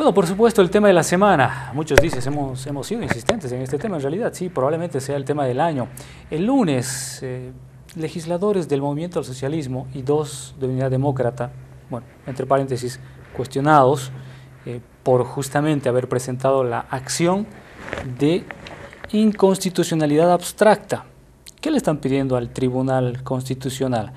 Bueno, por supuesto, el tema de la semana. Muchos dicen, hemos sido insistentes en este tema. En realidad, sí, probablemente sea el tema del año. El lunes, legisladores del Movimiento al Socialismo y dos de Unidad Demócrata, bueno, entre paréntesis, cuestionados por justamente haber presentado la acción de inconstitucionalidad abstracta. ¿Qué le están pidiendo al Tribunal Constitucional?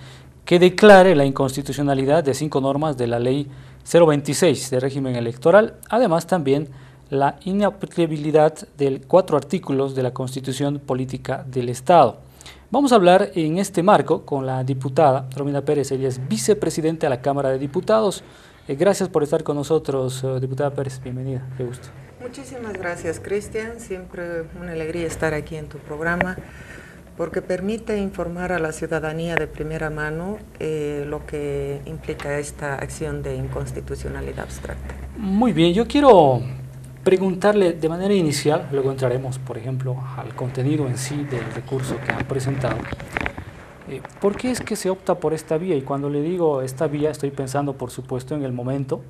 Que declare la inconstitucionalidad de 5 normas de la Ley 026 de régimen electoral, además también la inaplicabilidad de 4 artículos de la Constitución Política del Estado. Vamos a hablar en este marco con la diputada Romina Pérez, ella es vicepresidenta de la Cámara de Diputados. Gracias por estar con nosotros, diputada Pérez, bienvenida, qué gusto. Muchísimas gracias, Cristian, siempre una alegría estar aquí en tu programa, porque permite informar a la ciudadanía de primera mano lo que implica esta acción de inconstitucionalidad abstracta. Muy bien, yo quiero preguntarle de manera inicial, luego entraremos, por ejemplo, al contenido en sí del recurso que han presentado. ¿Por qué es que se opta por esta vía? Y cuando le digo esta vía, estoy pensando, por supuesto, en el momento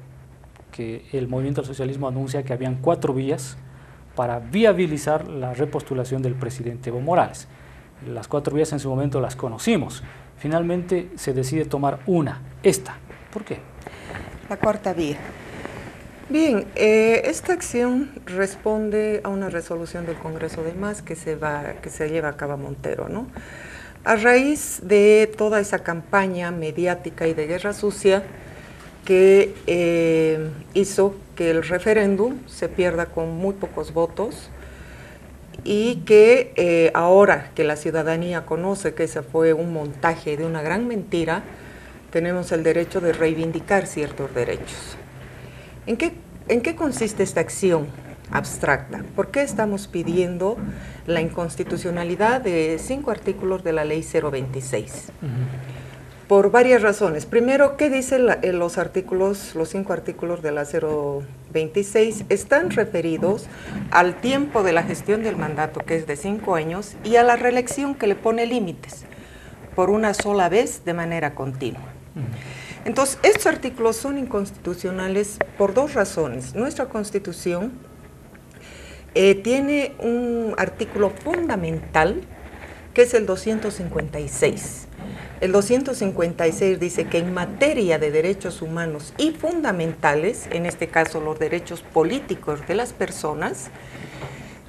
que el Movimiento al Socialismo anuncia que habían 4 vías para viabilizar la repostulación del presidente Evo Morales. Las 4 vías en su momento las conocimos. Finalmente se decide tomar una, esta. ¿Por qué? La cuarta vía. Bien, esta acción responde a una resolución del Congreso de Más que se lleva a cabo a Montero, ¿no? A raíz de toda esa campaña mediática y de guerra sucia que hizo que el referéndum se pierda con muy pocos votos, y que ahora que la ciudadanía conoce que ese fue un montaje de una gran mentira, tenemos el derecho de reivindicar ciertos derechos. ¿En qué consiste esta acción abstracta? ¿Por qué estamos pidiendo la inconstitucionalidad de 5 artículos de la Ley 026? Por varias razones. Primero, ¿qué dicen los 5 artículos de la 026? Están referidos al tiempo de la gestión del mandato, que es de 5 años, y a la reelección, que le pone límites por una sola vez de manera continua. Entonces, estos artículos son inconstitucionales por 2 razones. Nuestra Constitución tiene un artículo fundamental, que es el 256. El 256 dice que en materia de derechos humanos y fundamentales, en este caso los derechos políticos de las personas,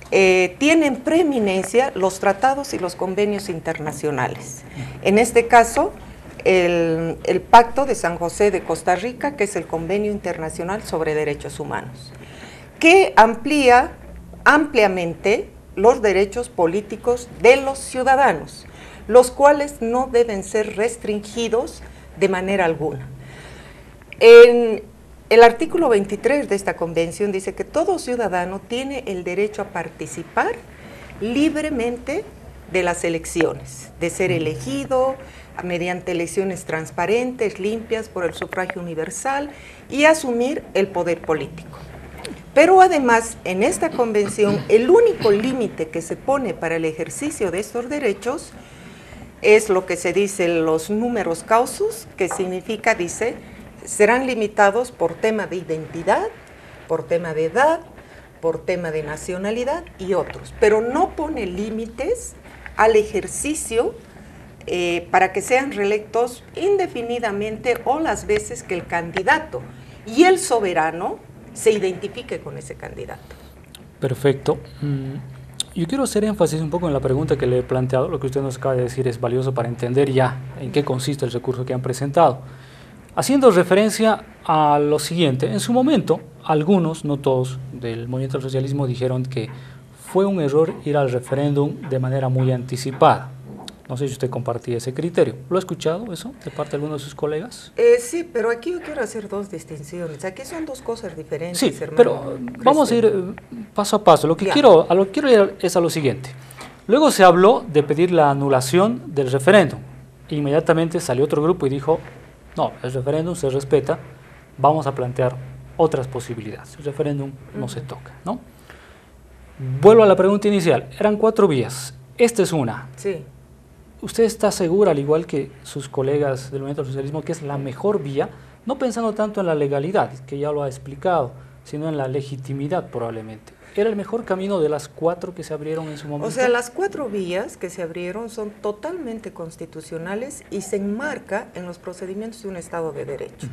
tienen preeminencia los tratados y los convenios internacionales. En este caso, el Pacto de San José de Costa Rica, que es el Convenio Internacional sobre Derechos Humanos, que amplía ampliamente los derechos políticos de los ciudadanos, los cuales no deben ser restringidos de manera alguna. En el artículo 23 de esta convención dice que todo ciudadano tiene el derecho a participar libremente de las elecciones, de ser elegido mediante elecciones transparentes, limpias, por el sufragio universal, y asumir el poder político. Pero además, en esta convención, el único límite que se pone para el ejercicio de estos derechos es lo que se dice los numerus clausus, que significa, dice, serán limitados por tema de identidad, por tema de edad, por tema de nacionalidad y otros, pero no pone límites al ejercicio para que sean reelectos indefinidamente o las veces que el candidato y el soberano se identifique con ese candidato. Perfecto. Yo quiero hacer énfasis un poco en la pregunta que le he planteado. Lo que usted nos acaba de decir es valioso para entender ya en qué consiste el recurso que han presentado. Haciendo referencia a lo siguiente, en su momento, algunos, no todos, del Movimiento al Socialismo dijeron que fue un error ir al referéndum de manera muy anticipada. No sé si usted compartía ese criterio. ¿Lo ha escuchado eso de parte de alguno de sus colegas? Sí, pero aquí yo quiero hacer 2 distinciones. Aquí son 2 cosas diferentes, sí, hermano. Pero vamos a ir paso a paso. A lo que quiero ir es a lo siguiente. Luego se habló de pedir la anulación del referéndum. Inmediatamente salió otro grupo y dijo, no, el referéndum se respeta, vamos a plantear otras posibilidades. El referéndum no se toca, ¿no? Vuelvo a la pregunta inicial. Eran 4 vías. Esta es una. Sí. ¿Usted está segura, al igual que sus colegas del Movimiento al Socialismo, que es la mejor vía, no pensando tanto en la legalidad, que ya lo ha explicado, sino en la legitimidad probablemente. ¿Era el mejor camino de las 4 que se abrieron en su momento? O sea, las 4 vías que se abrieron son totalmente constitucionales y se enmarca en los procedimientos de un Estado de Derecho.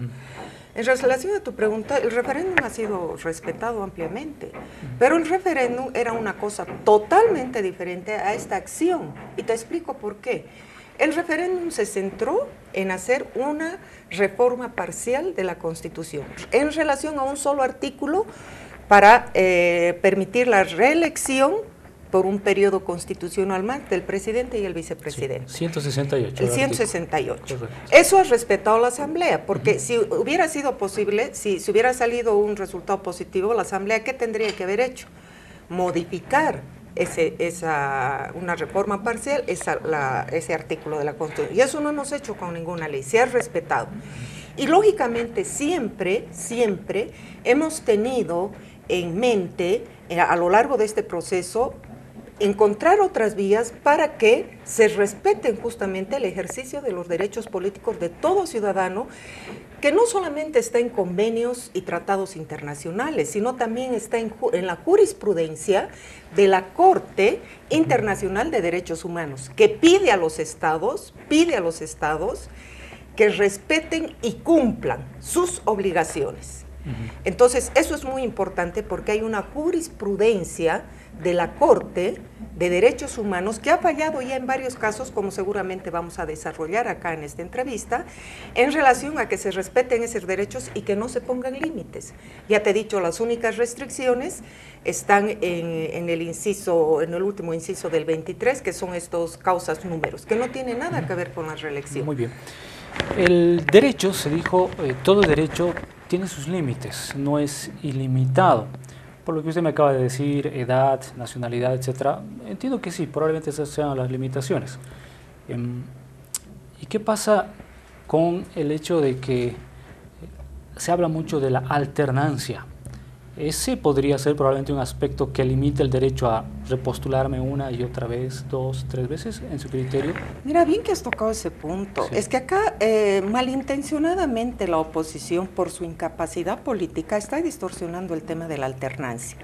En relación a tu pregunta, el referéndum ha sido respetado ampliamente, pero el referéndum era una cosa totalmente diferente a esta acción, y te explico por qué. El referéndum se centró en hacer una reforma parcial de la Constitución en relación a un solo artículo para permitir la reelección por un periodo constitucional más del presidente y el vicepresidente. Sí, 168. El 168. Eso ha respetado la Asamblea, porque si hubiera sido posible, si hubiera salido un resultado positivo, la Asamblea, ¿qué tendría que haber hecho? Modificar una reforma parcial, ese artículo de la Constitución. Y eso no hemos hecho con ninguna ley, se ha respetado. Y lógicamente siempre hemos tenido en mente, a lo largo de este proceso, encontrar otras vías para que se respeten justamente el ejercicio de los derechos políticos de todo ciudadano, que no solamente está en convenios y tratados internacionales, sino también está en la jurisprudencia de la Corte Internacional de Derechos Humanos, que pide a los estados que respeten y cumplan sus obligaciones. Entonces, eso es muy importante porque hay una jurisprudencia de la Corte de Derechos Humanos que ha fallado ya en varios casos, como seguramente vamos a desarrollar acá en esta entrevista, en relación a que se respeten esos derechos y que no se pongan límites. Ya te he dicho, las únicas restricciones están en el último inciso del 23, que son estos causas números, que no tiene nada que ver con la reelección. Muy bien. El derecho, se dijo, todo derecho tiene sus límites, no es ilimitado. Por lo que usted me acaba de decir, edad, nacionalidad, etcétera, entiendo que sí, probablemente esas sean las limitaciones. ¿Y qué pasa con el hecho de que se habla mucho de la alternancia? Ese podría ser probablemente un aspecto que limite el derecho a repostularme una y otra vez, 2, 3 veces, en su criterio. Mira, bien que has tocado ese punto. Sí. Es que acá malintencionadamente la oposición, por su incapacidad política, está distorsionando el tema de la alternancia.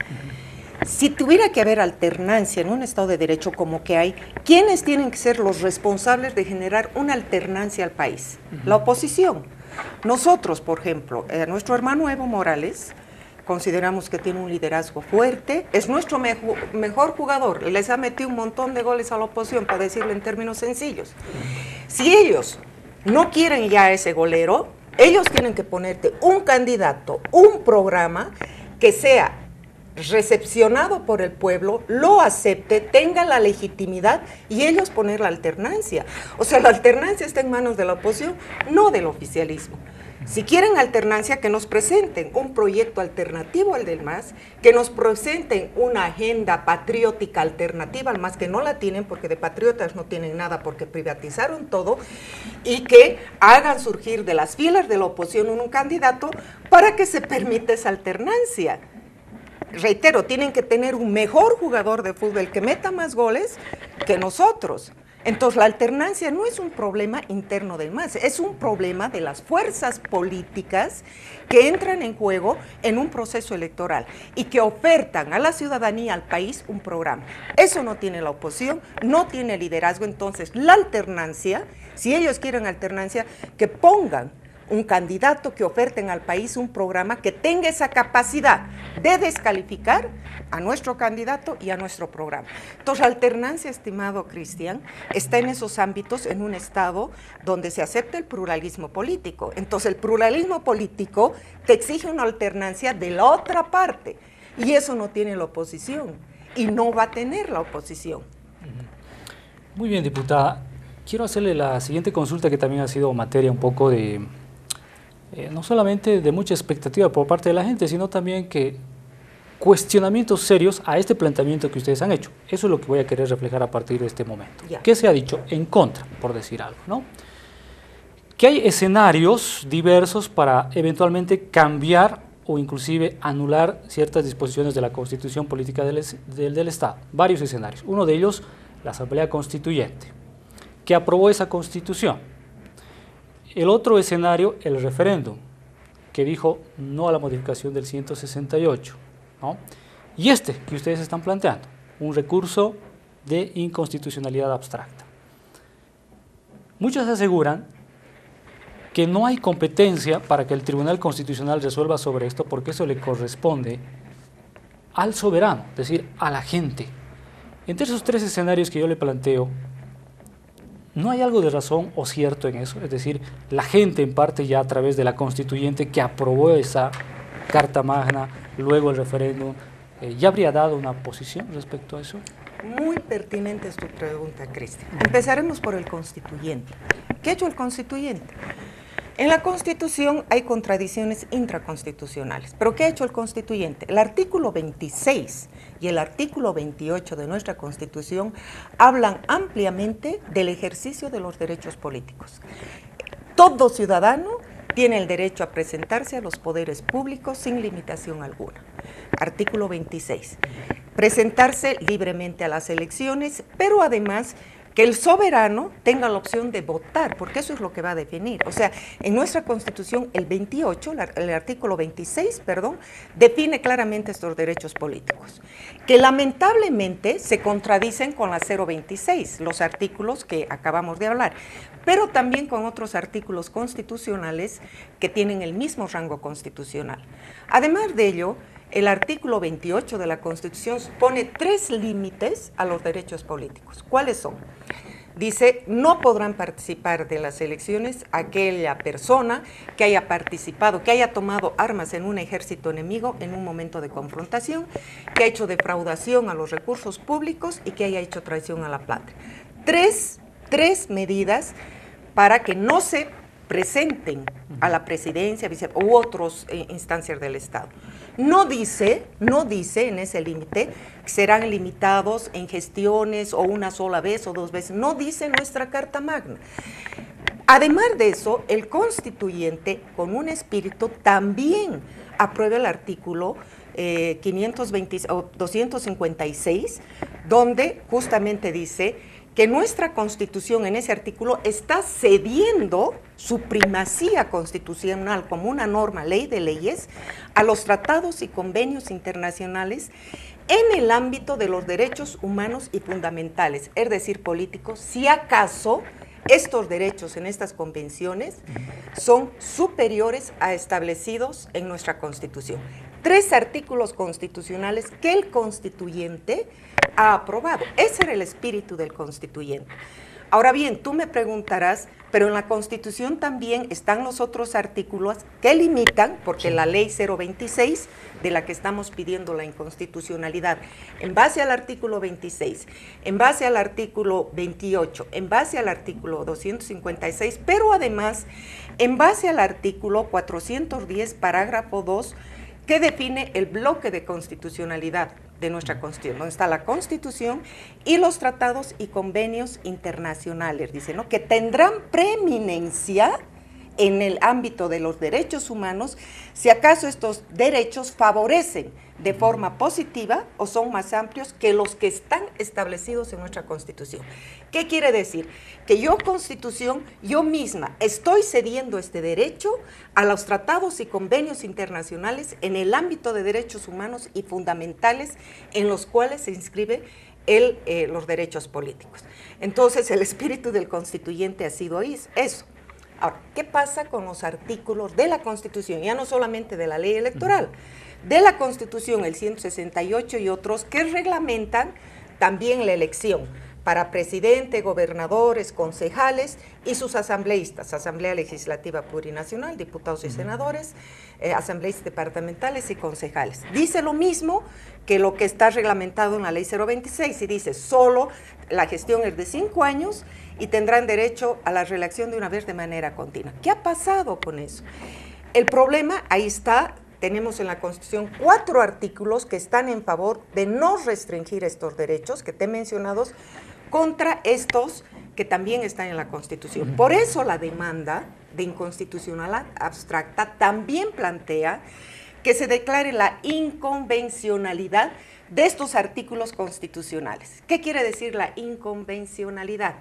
Si tuviera que haber alternancia en un Estado de Derecho como que hay, ¿quiénes tienen que ser los responsables de generar una alternancia al país? La oposición. Nosotros, por ejemplo, nuestro hermano Evo Morales, consideramos que tiene un liderazgo fuerte, es nuestro mejor jugador, les ha metido un montón de goles a la oposición, para decirlo en términos sencillos. Si ellos no quieren ya ese golero, ellos tienen que ponerte un candidato, un programa que sea recepcionado por el pueblo, lo acepte, tenga la legitimidad y ellos poner la alternancia. O sea, la alternancia está en manos de la oposición, no del oficialismo. Si quieren alternancia, que nos presenten un proyecto alternativo al del MAS, que nos presenten una agenda patriótica alternativa al MAS, que no la tienen porque de patriotas no tienen nada porque privatizaron todo, y que hagan surgir de las filas de la oposición un candidato para que se permita esa alternancia. Reitero, tienen que tener un mejor jugador de fútbol que meta más goles que nosotros. Entonces, la alternancia no es un problema interno del MAS, es un problema de las fuerzas políticas que entran en juego en un proceso electoral y que ofertan a la ciudadanía, al país, un programa. Eso no tiene la oposición, no tiene liderazgo. Entonces, la alternancia, si ellos quieren alternancia, que pongan un candidato, que oferten al país un programa que tenga esa capacidad de descalificar a nuestro candidato y a nuestro programa. Entonces, la alternancia, estimado Cristian, está en esos ámbitos en un Estado donde se acepta el pluralismo político. Entonces, el pluralismo político te exige una alternancia de la otra parte, y eso no tiene la oposición, y no va a tener la oposición. Muy bien, diputada. Quiero hacerle la siguiente consulta, que también ha sido materia un poco de... no solamente de mucha expectativa por parte de la gente, sino también que cuestionamientos serios a este planteamiento que ustedes han hecho. Eso es lo que voy a querer reflejar a partir de este momento. ¿Qué se ha dicho en contra, por decir algo, ¿no? Que hay escenarios diversos para eventualmente cambiar o inclusive anular ciertas disposiciones de la Constitución Política del Estado. Varios escenarios. Uno de ellos, la Asamblea Constituyente, que aprobó esa Constitución. El otro escenario, el referéndum, que dijo no a la modificación del 168, ¿no? Y este que ustedes están planteando, un recurso de inconstitucionalidad abstracta. Muchos aseguran que no hay competencia para que el Tribunal Constitucional resuelva sobre esto, porque eso le corresponde al soberano, es decir, a la gente. Entre esos tres escenarios que yo le planteo, ¿no hay algo de razón o cierto en eso? Es decir, la gente en parte ya a través de la constituyente que aprobó esa Carta Magna, luego el referéndum, ¿ya habría dado una posición respecto a eso? Muy pertinente es tu pregunta, Cristian. Empezaremos por el constituyente. ¿Qué ha hecho el constituyente? En la Constitución hay contradicciones intraconstitucionales, pero ¿qué ha hecho el constituyente? El artículo 26 y el artículo 28 de nuestra Constitución hablan ampliamente del ejercicio de los derechos políticos. Todo ciudadano tiene el derecho a presentarse a los poderes públicos sin limitación alguna. Artículo 26. Presentarse libremente a las elecciones, pero además que el soberano tenga la opción de votar, porque eso es lo que va a definir. O sea, en nuestra Constitución, el 28, el artículo 26, define claramente estos derechos políticos, que lamentablemente se contradicen con la 026, los artículos que acabamos de hablar, pero también con otros artículos constitucionales que tienen el mismo rango constitucional. Además de ello, el artículo 28 de la Constitución pone 3 límites a los derechos políticos. ¿Cuáles son? Dice, no podrán participar de las elecciones aquella persona que haya participado, que haya tomado armas en un ejército enemigo en un momento de confrontación, que ha hecho defraudación a los recursos públicos y que haya hecho traición a la patria. Tres medidas para que no se presenten a la presidencia u otras instancias del Estado. No dice en ese límite que serán limitados en gestiones o una sola vez o 2 veces, no dice nuestra Carta Magna. Además de eso, el constituyente, con un espíritu, también aprueba el artículo 256, donde justamente dice que nuestra Constitución en ese artículo está cediendo su primacía constitucional como una norma, ley de leyes, a los tratados y convenios internacionales en el ámbito de los derechos humanos y fundamentales, es decir, políticos, si acaso estos derechos en estas convenciones son superiores a establecidos en nuestra Constitución. 3 artículos constitucionales que el constituyente ha aprobado. Ese era el espíritu del constituyente. Ahora bien, tú me preguntarás, pero en la Constitución también están los otros artículos que limitan, porque la ley 026, de la que estamos pidiendo la inconstitucionalidad, en base al artículo 26, en base al artículo 28, en base al artículo 256, pero además en base al artículo 410, parágrafo 2, que define el bloque de constitucionalidad de nuestra Constitución, donde está la Constitución y los tratados y convenios internacionales, dice, ¿no?, que tendrán preeminencia en el ámbito de los derechos humanos, si acaso estos derechos favorecen de forma positiva o son más amplios que los que están establecidos en nuestra Constitución. ¿Qué quiere decir? Que yo, Constitución, yo misma estoy cediendo este derecho a los tratados y convenios internacionales en el ámbito de derechos humanos y fundamentales en los cuales se inscribe los derechos políticos. Entonces, el espíritu del constituyente ha sido eso. Ahora, ¿qué pasa con los artículos de la Constitución? Ya no solamente de la ley electoral, de la Constitución, el 168 y otros que reglamentan también la elección para presidente, gobernadores, concejales y sus asambleístas, Asamblea Legislativa Plurinacional, diputados y senadores, asambleístas departamentales y concejales. Dice lo mismo que lo que está reglamentado en la ley 026 y dice solo la gestión es de 5 años y tendrán derecho a la reelección de una vez de manera continua. ¿Qué ha pasado con eso? El problema, ahí está, tenemos en la Constitución 4 artículos que están en favor de no restringir estos derechos que te he mencionado contra estos que también están en la Constitución. Por eso la demanda de inconstitucionalidad abstracta también plantea que se declare la inconvencionalidad de estos artículos constitucionales. ¿Qué quiere decir la inconvencionalidad?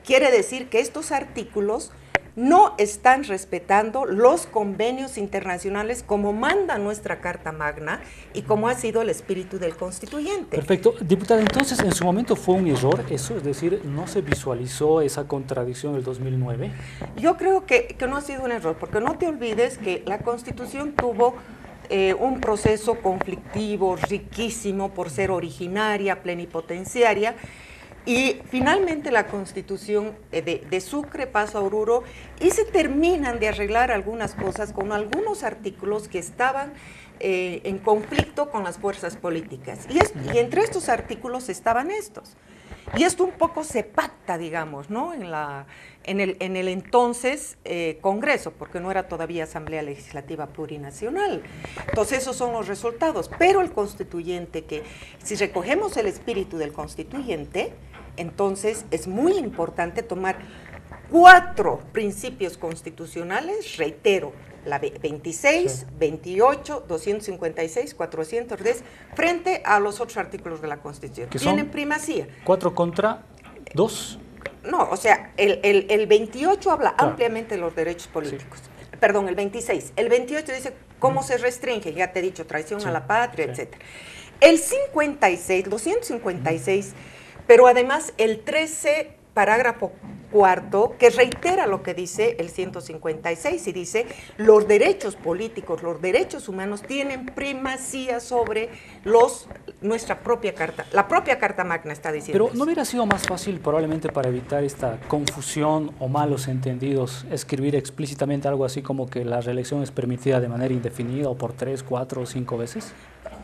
Quiere decir que estos artículos no están respetando los convenios internacionales como manda nuestra Carta Magna y como ha sido el espíritu del constituyente. Perfecto. Diputada, entonces, ¿en su momento fue un error eso? Es decir, ¿no se visualizó esa contradicción del 2009? Yo creo que no ha sido un error, porque no te olvides que la Constitución tuvo un proceso conflictivo, riquísimo, por ser originaria, plenipotenciaria, y finalmente la Constitución de Sucre pasa a Oruro y se terminan de arreglar algunas cosas con algunos artículos que estaban en conflicto con las fuerzas políticas. Y entre estos artículos estaban estos. Y esto un poco se pacta, digamos, ¿no? En el entonces Congreso, porque no era todavía Asamblea Legislativa Plurinacional. Entonces esos son los resultados. Pero el constituyente, que si recogemos el espíritu del constituyente, entonces es muy importante tomar 4 principios constitucionales, reitero, la 26, sí, 28, 256, 410, frente a los otros artículos de la Constitución. ¿Que tienen son primacía? 4 contra 2. No, o sea, el 28 habla ampliamente de los derechos políticos. Sí. Perdón, el 26. El 28 dice cómo se restringe, ya te he dicho, traición a la patria, etc. El 56, 256, pero además el 13, parágrafo 4, que reitera lo que dice el 156 y dice: los derechos políticos, los derechos humanos tienen primacía sobre nuestra propia carta. La propia Carta Magna está diciendo Pero ¿no hubiera sido más fácil probablemente para evitar esta confusión o malos entendidos escribir explícitamente algo así como que la reelección es permitida de manera indefinida o por 3, 4 o 5 veces?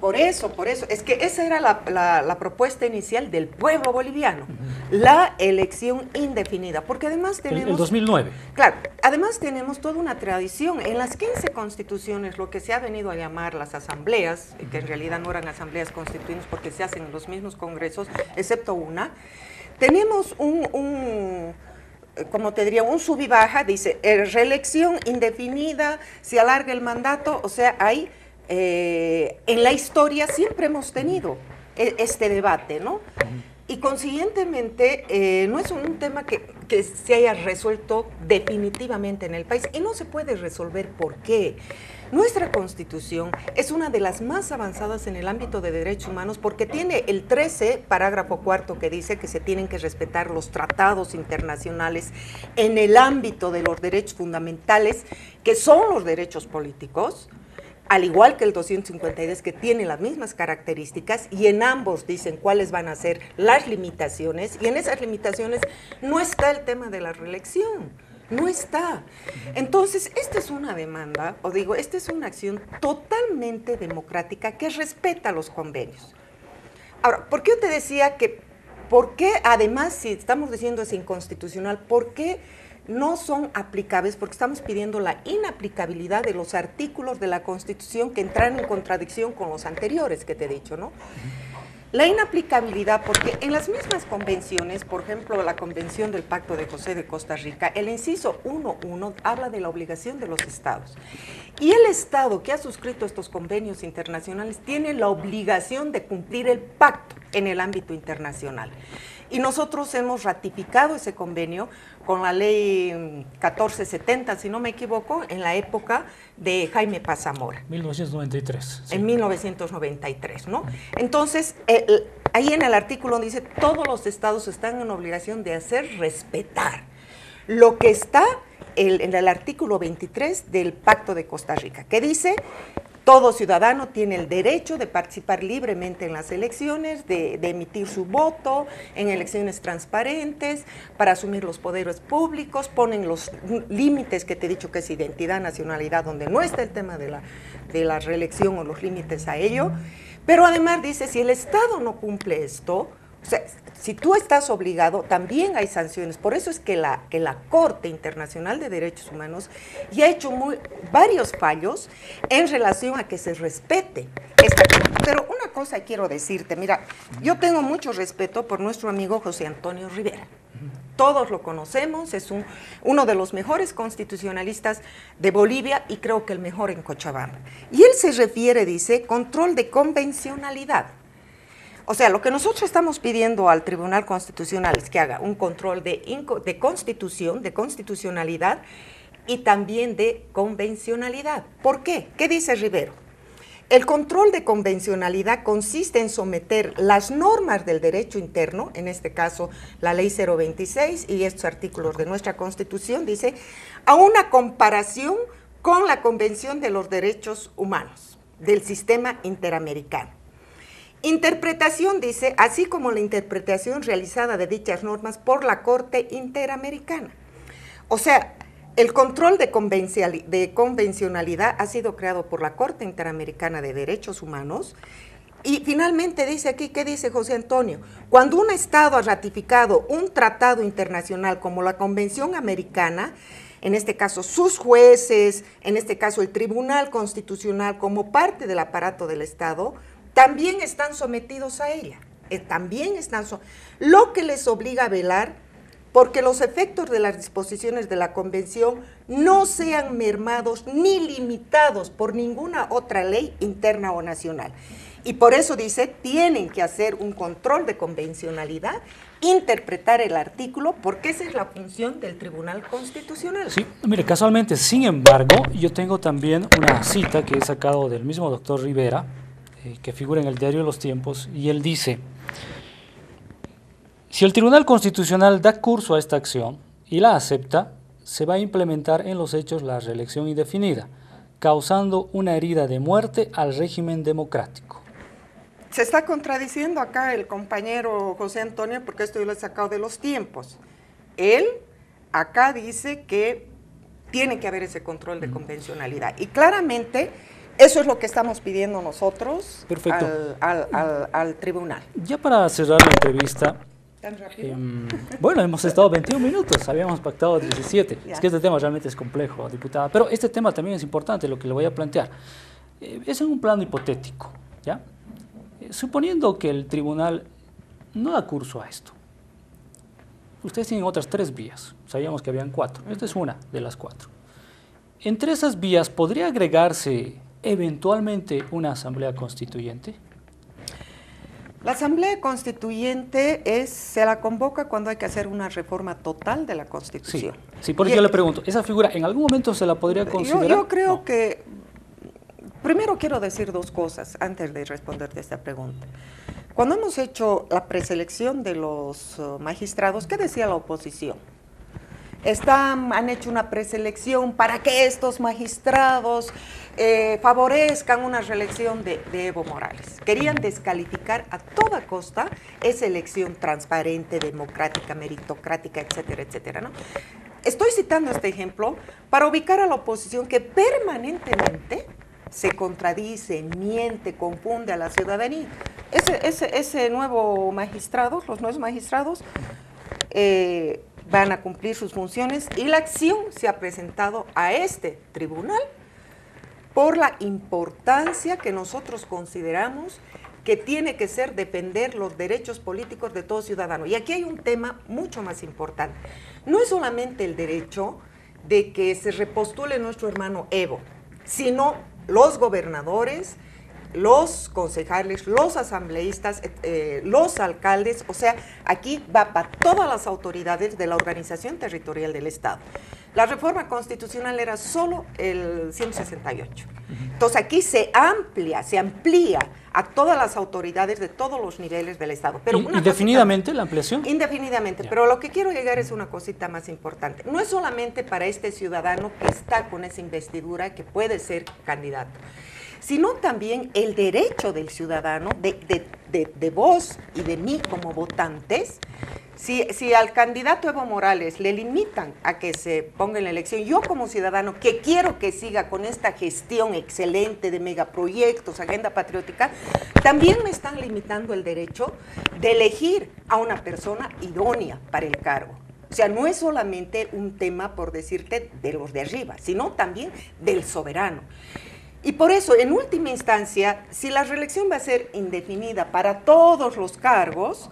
Por eso, es que esa era la propuesta inicial del pueblo boliviano, la elección indefinida, porque además tenemos... El 2009. Claro, además tenemos toda una tradición. En las 15 constituciones, lo que se ha venido a llamar las asambleas, que en realidad no eran asambleas constituyentes porque se hacen en los mismos congresos, excepto una, tenemos como te diría, un sub y baja, dice, reelección indefinida, se alarga el mandato, o sea, hay... en la historia siempre hemos tenido este debate, ¿no? Y consiguientemente no es un tema que se haya resuelto definitivamente en el país, y no se puede resolver. ¿Por qué? Nuestra Constitución es una de las más avanzadas en el ámbito de derechos humanos porque tiene el 13, parágrafo 4, que dice que se tienen que respetar los tratados internacionales en el ámbito de los derechos fundamentales, que son los derechos políticos, al igual que el 252, que tiene las mismas características, y en ambos dicen cuáles van a ser las limitaciones, y en esas limitaciones no está el tema de la reelección, no está. Entonces, esta es una demanda, o digo, esta es una acción totalmente democrática que respeta los convenios. Ahora, ¿por qué yo te decía que, por qué además, si estamos diciendo es inconstitucional, por qué no son aplicables? Porque estamos pidiendo la inaplicabilidad de los artículos de la Constitución que entran en contradicción con los anteriores que te he dicho, ¿no? La inaplicabilidad porque en las mismas convenciones, por ejemplo, la Convención del Pacto de José de Costa Rica, el inciso 1.1 habla de la obligación de los estados. Y el estado que ha suscrito estos convenios internacionales tiene la obligación de cumplir el pacto en el ámbito internacional. Y nosotros hemos ratificado ese convenio con la ley 1470, si no me equivoco, en la época de Jaime Paz Zamora. 1993. Sí. En 1993, ¿no? Entonces, ahí en el artículo dice, todos los estados están en obligación de hacer respetar lo que está en el artículo 23 del Pacto de Costa Rica, que dice: todo ciudadano tiene el derecho de participar libremente en las elecciones, de emitir su voto en elecciones transparentes, para asumir los poderes públicos, ponen los límites que te he dicho que es identidad, nacionalidad, donde no está el tema de la reelección o los límites a ello, pero además dice, si el Estado no cumple esto, o sea, si tú estás obligado, también hay sanciones. Por eso es que la Corte Internacional de Derechos Humanos ya ha hecho varios fallos en relación a que se respete esta cosa. Pero una cosa quiero decirte, mira, yo tengo mucho respeto por nuestro amigo José Antonio Rivera. Todos lo conocemos, es uno de los mejores constitucionalistas de Bolivia y creo que el mejor en Cochabamba. Y él se refiere, dice, control de convencionalidad. O sea, lo que nosotros estamos pidiendo al Tribunal Constitucional es que haga un control de constitución, de constitucionalidad y también de convencionalidad. ¿Por qué? ¿Qué dice Rivero? El control de convencionalidad consiste en someter las normas del derecho interno, en este caso la Ley 026 y estos artículos de nuestra Constitución, dice, a una comparación con la Convención de los Derechos Humanos del Sistema Interamericano. Interpretación, dice, así como la interpretación realizada de dichas normas por la Corte Interamericana. O sea, el control de convencionalidad ha sido creado por la Corte Interamericana de Derechos Humanos y finalmente dice aquí, ¿qué dice José Antonio? Cuando un Estado ha ratificado un tratado internacional como la Convención Americana, en este caso sus jueces, en este caso el Tribunal Constitucional como parte del aparato del Estado, también están sometidos a ella, lo que les obliga a velar porque los efectos de las disposiciones de la Convención no sean mermados ni limitados por ninguna otra ley interna o nacional. Y por eso dice, tienen que hacer un control de convencionalidad, interpretar el artículo, porque esa es la función del Tribunal Constitucional. Sí, mire, casualmente, sin embargo, yo tengo también una cita que he sacado del mismo doctor Rivera, que figura en el diario Los Tiempos, y él dice, si el Tribunal Constitucional da curso a esta acción y la acepta, se va a implementar en los hechos la reelección indefinida, causando una herida de muerte al régimen democrático. Se está contradiciendo acá el compañero José Antonio, porque esto yo lo he sacado de Los Tiempos. Él acá dice que tiene que haber ese control de convencionalidad, y claramente eso es lo que estamos pidiendo nosotros al tribunal. Ya para cerrar la entrevista, ¿Tan rápido? bueno, hemos estado 21 minutos, habíamos pactado 17. Ya. Es que este tema realmente es complejo, diputada, pero este tema también es importante, lo que le voy a plantear. Es en un plano hipotético, ¿ya? Suponiendo que el tribunal no da curso a esto. Ustedes tienen otras 3 vías, sabíamos que habían 4, esta es una de las 4. Entre esas vías, ¿podría agregarse eventualmente una asamblea constituyente? La asamblea constituyente se la convoca cuando hay que hacer una reforma total de la Constitución. Sí, por eso yo le pregunto, ¿esa figura en algún momento se la podría considerar? Yo creo que, primero quiero decir 2 cosas antes de responderte esta pregunta. Cuando hemos hecho la preselección de los magistrados, ¿qué decía la oposición? Han hecho una preselección para que estos magistrados favorezcan una reelección de Evo Morales. Querían descalificar a toda costa esa elección transparente, democrática, meritocrática, etcétera, etcétera, ¿no? Estoy citando este ejemplo para ubicar a la oposición que permanentemente se contradice, miente, confunde a la ciudadanía. Ese nuevo magistrado, los nuevos magistrados, van a cumplir sus funciones y la acción se ha presentado a este tribunal por la importancia que nosotros consideramos que tiene que ser defender los derechos políticos de todo ciudadano. Y aquí hay un tema mucho más importante. No es solamente el derecho de que se repostule nuestro hermano Evo, sino los gobernadores, los concejales, los asambleístas, los alcaldes, o sea, aquí va para todas las autoridades de la organización territorial del Estado. La reforma constitucional era solo el 168. Entonces aquí se amplía a todas las autoridades de todos los niveles del Estado. Pero ¿Indefinidamente la ampliación? Indefinidamente, Ya. Pero lo que quiero llegar es una cosita más importante. No es solamente para este ciudadano que está con esa investidura que puede ser candidato, sino también el derecho del ciudadano, de vos y de mí como votantes. Si al candidato Evo Morales le limitan a que se ponga en la elección, yo como ciudadano que quiero que siga con esta gestión excelente de megaproyectos, agenda patriótica, también me están limitando el derecho de elegir a una persona idónea para el cargo. O sea, no es solamente un tema, por decirte, de los de arriba, sino también del soberano. Y por eso, en última instancia, si la reelección va a ser indefinida para todos los cargos,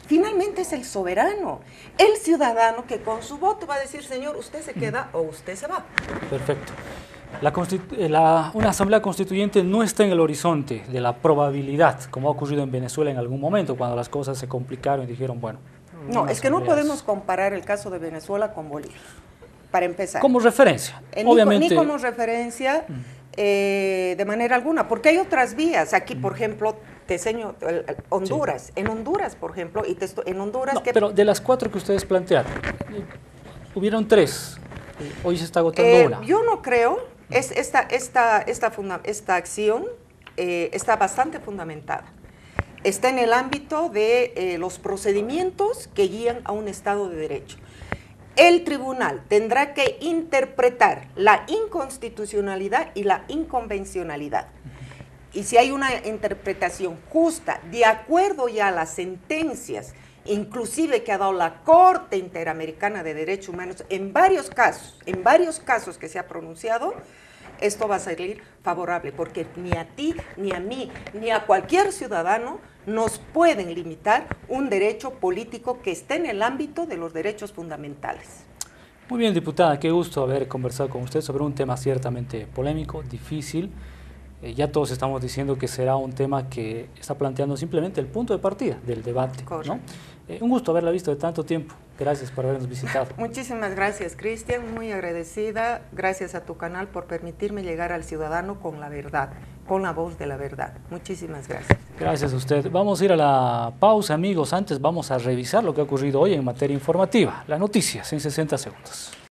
finalmente es el soberano, el ciudadano que con su voto va a decir, señor, usted se queda o usted se va. Perfecto. Una asamblea constituyente no está en el horizonte de la probabilidad, como ha ocurrido en Venezuela en algún momento, cuando las cosas se complicaron y dijeron, bueno... No, es que no podemos comparar el caso de Venezuela con Bolivia, para empezar. Como referencia, obviamente. Ni como referencia de manera alguna, porque hay otras vías. Aquí, por ejemplo, te enseño Honduras. Sí. En Honduras, por ejemplo, en Honduras... No, pero de las 4 que ustedes plantearon, hubieron 3. Hoy se está agotando una. Yo no creo. Esta acción está bastante fundamentada. Está en el ámbito de los procedimientos que guían a un Estado de Derecho. El tribunal tendrá que interpretar la inconstitucionalidad y la inconvencionalidad. Y si hay una interpretación justa, de acuerdo ya a las sentencias, inclusive que ha dado la Corte Interamericana de Derechos Humanos, en varios casos que se ha pronunciado, esto va a salir favorable, porque ni a ti, ni a mí, ni a cualquier ciudadano nos pueden limitar un derecho político que esté en el ámbito de los derechos fundamentales. Muy bien, diputada, qué gusto haber conversado con usted sobre un tema ciertamente polémico, difícil. Ya todos estamos diciendo que será un tema que está planteando simplemente el punto de partida del debate, ¿no? Un gusto haberla visto de tanto tiempo. Gracias por habernos visitado. Muchísimas gracias, Cristian. Muy agradecida. Gracias a tu canal por permitirme llegar al ciudadano con la verdad, con la voz de la verdad. Muchísimas gracias. Gracias a usted. Vamos a ir a la pausa, amigos. Antes vamos a revisar lo que ha ocurrido hoy en materia informativa. Las noticias en 60 segundos.